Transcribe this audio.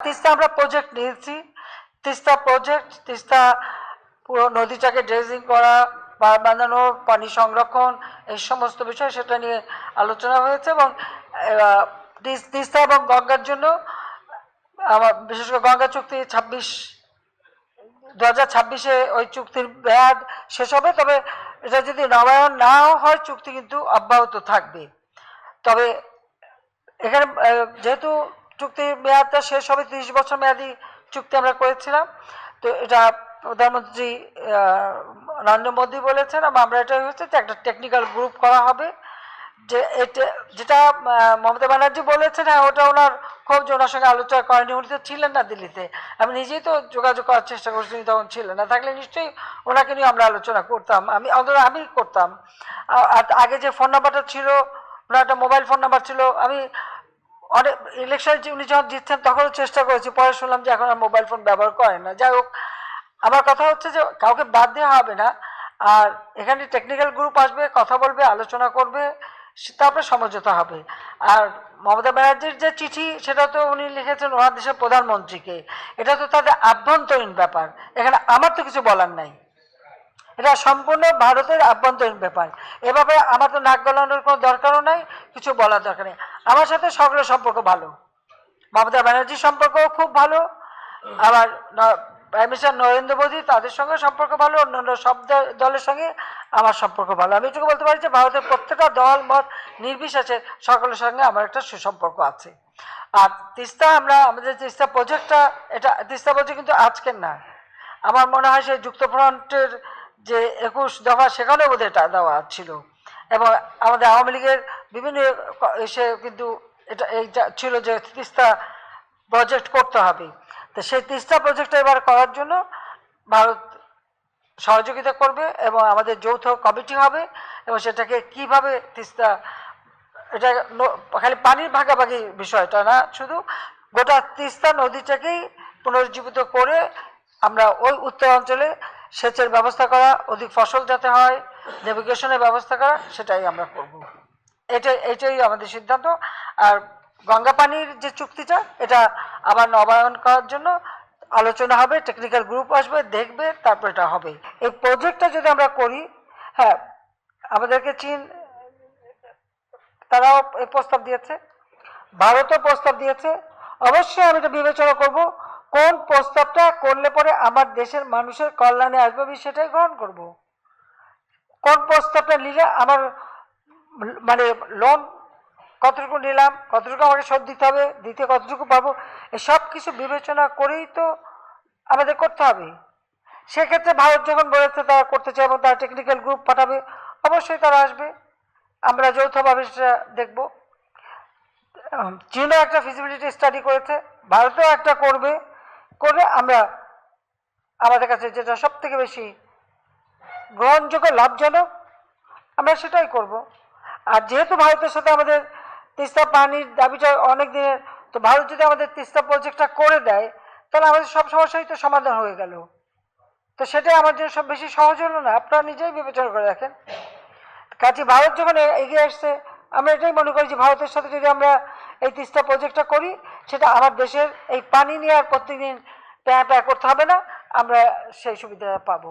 তিস্তা আমরা প্রজেক্ট নিয়েছি, তিস্তা প্রজেক্ট, তিস্তা পুরো নদীটাকে ড্রেজিং করা, বাঁধানো, পানি সংরক্ষণ, এই সমস্ত বিষয় সেটা নিয়ে আলোচনা হয়েছে। এবং তিস্তা এবং গঙ্গার জন্য আমার বিশেষ করে গঙ্গা চুক্তি 2026-এ ওই চুক্তির মেয়াদ শেষ হবে। তবে এটা যদি নবায়ন নাও হয় চুক্তি কিন্তু অব্যাহত থাকবে। তবে এখানে যেহেতু চুক্তির মেয়াদটা শেষ হবে, 30 বছর মেয়াদি চুক্তি আমরা করেছিলাম, তো এটা প্রধানমন্ত্রী নরেন্দ্র মোদী বলেছেন এবং আমরা এটা হচ্ছে যে একটা টেকনিক্যাল গ্রুপ করা হবে। যে যেটা মমতা ব্যানার্জি বলেছেন, হ্যাঁ ওটা ওনার খুব ওনার সঙ্গে আলোচনা করেনি, উনি তো ছিলেন না দিল্লিতে। আমি নিজেই তো যোগাযোগ করার চেষ্টা করছি, তখন ছিলেন না, থাকলে নিশ্চয়ই ওনাকে নিয়ে আমরা আলোচনা করতাম, আমি করতাম। আর আগে যে ফোন নাম্বারটা ছিল, ওনার একটা মোবাইল ফোন নাম্বার ছিল, আমি অনেক ইলেকশনে উনি যখন জিতছেন তখনও চেষ্টা করেছি, পরে শুনলাম যে এখন আর মোবাইল ফোন ব্যবহার করেন না। যাই হোক, আমার কথা হচ্ছে যে কাউকে বাদ দেওয়া হবে না, আর এখানে টেকনিক্যাল গ্রুপ আসবে, কথা বলবে, আলোচনা করবে, তারপরে সমঝোতা হবে। আর মমতা ব্যানার্জির যে চিঠি, সেটা তো উনি লিখেছেন ওনার দেশের প্রধানমন্ত্রীকে, এটা তো তাদের আভ্যন্তরীণ ব্যাপার, এখানে আমার তো কিছু বলার নাই, এটা সম্পূর্ণ ভারতের আভ্যন্তরীণ ব্যাপার। এ ব্যাপারে আমার তো নাক গলানোর কোনো দরকারও নাই, কিছু বলার দরকার নেই। আমার সাথে সকলের সম্পর্ক ভালো, মমতা ব্যানার্জির সম্পর্কও খুব ভালো, আবার প্রাইম মিনিস্টার নরেন্দ্র মোদী তাদের সঙ্গে সম্পর্ক ভালো, অন্যান্য সব দলের সঙ্গে আমার সম্পর্ক ভালো। আমি এটুকু বলতে পারি যে ভারতের প্রত্যেকটা দল মত নির্বিশেষে সকলের সঙ্গে আমার একটা সুসম্পর্ক আছে। আর তিস্তা, আমাদের তিস্তা প্রজেক্টটা, এটা তিস্তা প্রজেক্ট কিন্তু আজকের না, আমার মনে হয় সেই যুক্তফ্রন্টের যে 21 দফা সেখানে বোধহয় এটা দেওয়া ছিল, এবং আমাদের আওয়ামী লীগের বিভিন্ন এসে কিন্তু এটা এই ছিল যে তিস্তা প্রজেক্ট করতে হবে। তো সেই তিস্তা প্রজেক্টটা এবার করার জন্য ভারত সহযোগিতা করবে এবং আমাদের যৌথ কমিটি হবে, এবং সেটাকে কিভাবে তিস্তা, এটা খালি পানির ভাগাভাগি বিষয়টা না, শুধু গোটা তিস্তা নদীটাকেই পুনরুজ্জীবিত করে আমরা ওই উত্তর অঞ্চলে সেচের ব্যবস্থা করা, অধিক ফসল যাতে হয়, নেভিগেশনের ব্যবস্থা করা, সেটাই আমরা করব। এটাই আমাদের সিদ্ধান্ত। আর গঙ্গা পানির যে চুক্তিটা, এটা আবার নবায়ন করার জন্য আলোচনা হবে, টেকনিক্যাল গ্রুপ আসবে, দেখবে, তারপর এটা হবে। এই প্রজেক্টটা যদি আমরা করি, হ্যাঁ আমাদেরকে চীন তারাও এই প্রস্তাব দিয়েছে, ভারতও প্রস্তাব দিয়েছে, অবশ্যই আমি এটা বিবেচনা করব, কোন প্রস্তাবটা করলে পরে আমার দেশের মানুষের কল্যাণে আসবে আমি সেটাই গ্রহণ করব। কোন প্রস্তাবটা নিলে আমার মানে লোন কতটুকু নিলাম, কতটুকু আমাকে শোধ দিতে হবে, দিতে কতটুকু পাবো, এসব কিছু বিবেচনা করেই তো আমাদের করতে হবে। সেক্ষেত্রে ভারত যখন বলেছে তারা করতে চায় এবং তারা টেকনিক্যাল গ্রুপ পাঠাবে, অবশ্যই তারা আসবে, আমরা যৌথভাবে সেটা দেখব। চীনও একটা ফিজিবিলিটি স্টাডি করেছে, ভারতেও একটা করবে, করে আমরা আমাদের কাছে যেটা সব থেকে বেশি গ্রহণযোগ্য, লাভজনক, আমরা সেটাই করব। আর যেহেতু ভারতের সাথে আমাদের তিস্তা পানির দাবিটা অনেক দিনের, তো ভারত যদি আমাদের তিস্তা প্রজেক্টটা করে দেয়, তাহলে আমাদের সব সমস্যাই তো সমাধান হয়ে গেল। তো সেটাই আমার জন্য সব বেশি সহজ হলো না? আপনারা নিজেই বিবেচনা করে দেখেন। কাজে ভারত যখন এগিয়ে আসছে, আমরা এটাই মনে করি যে ভারতের সাথে যদি আমরা এই তিস্তা প্রজেক্টটা করি, সেটা আমার দেশের এই পানি নিয়ে আর প্রত্যেকদিন প্যা করতে হবে না, আমরা সেই সুবিধা পাবো।